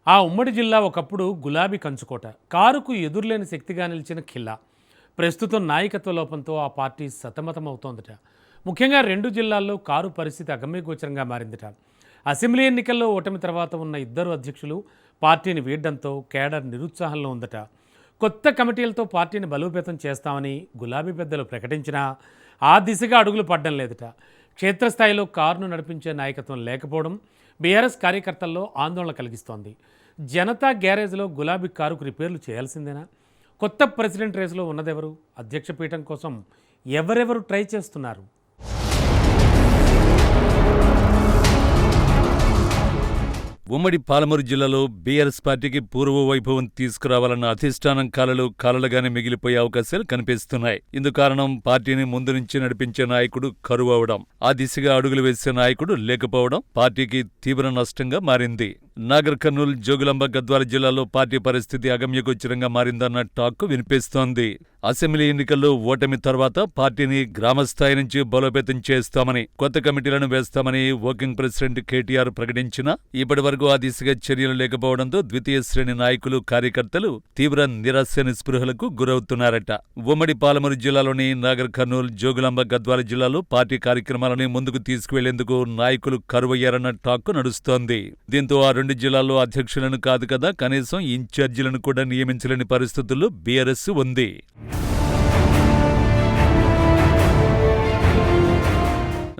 ఆ ఉమ్మడి జిల్లా ఒకప్పుడు గులాబీ కంచుకోట, కారుకు ఎదురులేని శక్తిగా నిలిచిన ఖిల్లా. ప్రస్తుతం నాయకత్వ లోపంతో ఆ పార్టీ సతమతమవుతోందట. ముఖ్యంగా రెండు జిల్లాల్లో కారు పరిస్థితి అగమ్యగోచరంగా మారిందట. అసెంబ్లీ ఎన్నికల్లో ఓటమి తర్వాత ఉన్న ఇద్దరు అధ్యక్షులు పార్టీని వీడడంతో కేడర్ నిరుత్సాహంలో ఉందట. కొత్త కమిటీలతో పార్టీని బలోపేతం చేస్తామని గులాబీ పెద్దలు ప్రకటించినా ఆ దిశగా అడుగులు పడడం లేదట. క్షేత్రస్థాయిలో కారును నడిపించే నాయకత్వం లేకపోవడం బీఆర్ఎస్ కార్యకర్తల్లో ఆందోళన కలిగిస్తోంది. జనతా గ్యారేజ్లో గులాబీ కారుకు రిపేర్లు చేయాల్సిందేనా? కొత్త ప్రెసిడెంట్ రేసులో ఉన్నదెవరు? అధ్యక్ష పీఠం కోసం ఎవరెవరు ట్రై చేస్తున్నారు? ఉమ్మడి పాలమూరు జిల్లాలో బీఆర్ఎస్ పార్టీకి పూర్వ వైభవం తీసుకురావాలన్న అధిష్టానం కాలలుగానే మిగిలిపోయే అవకాశాలు కనిపిస్తున్నాయి. ఇందుకు కారణం పార్టీని ముందు నుంచి నడిపించే నాయకుడు కరువవడం, ఆ దిశగా అడుగులు వేసే నాయకుడు లేకపోవడం పార్టీకి తీవ్ర నష్టంగా మారింది. నాగర్ కర్నూల్, జోగులాంబ, గద్వాల జిల్లాలో పార్టీ పరిస్థితి అగమ్యగోచరంగా మారిందన్న టాక్ వినిపిస్తోంది. అసెంబ్లీ ఎన్నికల్లో ఓటమి తర్వాత పార్టీని గ్రామస్థాయి నుంచి బలోపేతం చేస్తామని, కొత్త కమిటీలను వేస్తామని వర్కింగ్ ప్రెసిడెంట్ కేటీఆర్ ప్రకటించినా ఇప్పటి వరకు ఆ దిశగా చర్యలు లేకపోవడంతో ద్వితీయ శ్రేణి నాయకులు, కార్యకర్తలు తీవ్ర నిరాశ నిస్పృహలకు గురవుతున్నారట. ఉమ్మడి పాలమూరు జిల్లాలోని నాగర్ కర్నూల్, జోగులాంబ, గద్వాల జిల్లాలో పార్టీ కార్యక్రమాలని ముందుకు తీసుకువెళ్లేందుకు నాయకులు కరువయ్యారన్న టాక్ నడుస్తోంది. దీంతో ఆ రెండు జిల్లాల్లో అధ్యక్షులను కాదు కదా, కనీసం ఇన్ఛార్జీలను కూడా నియమించలేని పరిస్థితుల్లో బీఆర్ఎస్ ఉంది.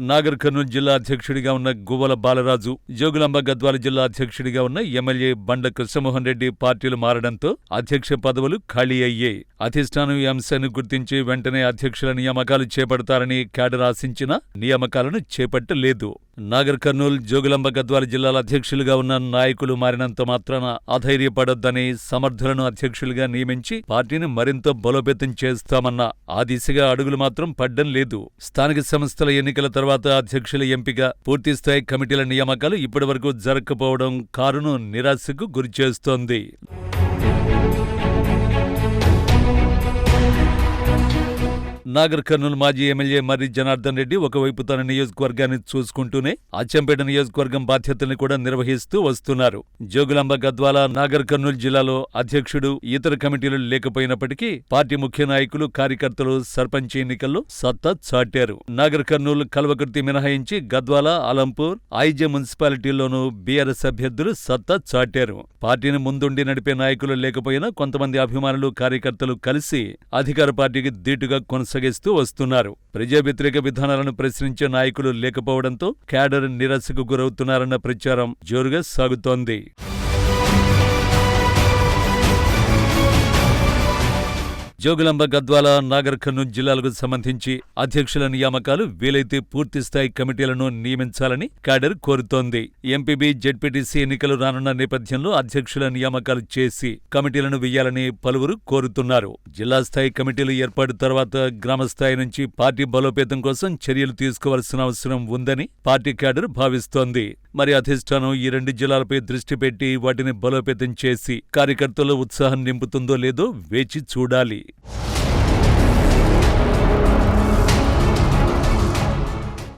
నాగర్ కర్నూల్ జిల్లా అధ్యక్షుడిగా ఉన్న గువ్వల బాలరాజు, జోగులాంబ, గద్వాల జిల్లా అధ్యక్షుడిగా ఉన్న ఎమ్మెల్యే బండ్ల కృష్ణమోహన్ రెడ్డి పార్టీలు మారడంతో అధ్యక్ష పదవులు ఖాళీ అయ్యాయి. అధిష్టానం ఈ అంశాన్ని గుర్తించి వెంటనే అధ్యక్షుల నియామకాలు చేపడతారని క్యాడర్ ఆశించిన నియామకాలను చేపట్టలేదు. నాగర్ కర్నూల్, జోగులాంబ, గద్వాల జిల్లాల అధ్యక్షులుగా ఉన్న నాయకులు మారినంత మాత్రాన అధైర్యపడొద్దని సమర్థులను అధ్యక్షులుగా నియమించి పార్టీని మరింత బలోపేతం చేస్తామన్న ఆ దిశగా అడుగులు మాత్రం పడ్డం లేదు. స్థానిక సంస్థల ఎన్నికల తర్వాత అధ్యక్షుల ఎంపిక, పూర్తిస్థాయి కమిటీల నియామకాలు ఇప్పటివరకు జరగకపోవడం కారును నిరాశకు గురిచేస్తోంది. నాగర్ కర్నూల్ మాజీ ఎమ్మెల్యే మర్రి జనార్దన్ రెడ్డి ఒకవైపు తన నియోజకవర్గాన్ని చూసుకుంటూనే అచ్చంపేట నియోజకవర్గం బాధ్యతల్ని కూడా నిర్వహిస్తూ వస్తున్నారు. జోగులాంబ, గద్వాల, నాగర్ కర్నూల్ జిల్లాలో అధ్యక్షుడు, ఇతర కమిటీలు లేకపోయినప్పటికీ పార్టీ ముఖ్య నాయకులు, కార్యకర్తలు సర్పంచ్ ఎన్నికల్లో సత్తా చాటారు. నాగర్ కర్నూల్, కల్వకుర్తి మినహాయించి గద్వాల, అలంపూర్, ఐజే మున్సిపాలిటీల్లోనూ బీఆర్ఎస్ అభ్యర్థులు సత్తా చాటారు. పార్టీని ముందుండి నడిపే నాయకులు లేకపోయినా కొంతమంది అభిమానులు, కార్యకర్తలు కలిసి అధికార పార్టీకి ధీటుగా కొనసాగుతూ వస్తున్నారు. ప్రజా వ్యతిరేక విధానాలను ప్రశ్నించే నాయకులు లేకపోవడంతో క్యాడర్ నిరాశకు గురవుతున్నారన్న ప్రచారం జోరుగా సాగుతోంది. జోగులాంబ, గద్వాల, నాగర్ కర్నూల్ జిల్లాలకు సంబంధించి అధ్యక్షుల నియామకాలు వీలైతే పూర్తిస్థాయి కమిటీలను నియమించాలని క్యాడర్ కోరుతోంది. ఎంపీబీ, జెడ్పీటీసీ ఎన్నికలు రానున్న నేపథ్యంలో అధ్యక్షుల నియామకాలు చేసి కమిటీలను వేయాలని పలువురు కోరుతున్నారు. జిల్లా స్థాయి కమిటీలు ఏర్పాటు తర్వాత గ్రామస్థాయి నుంచి పార్టీ బలోపేతం కోసం చర్యలు తీసుకోవాల్సిన అవసరం ఉందని పార్టీ క్యాడర్ భావిస్తోంది. మరి అధిష్టానం ఈ రెండు జిల్లాలపై దృష్టి పెట్టి వాటిని బలోపేతం చేసి కార్యకర్తల్లో ఉత్సాహం నింపుతుందో లేదో వేచి చూడాలి.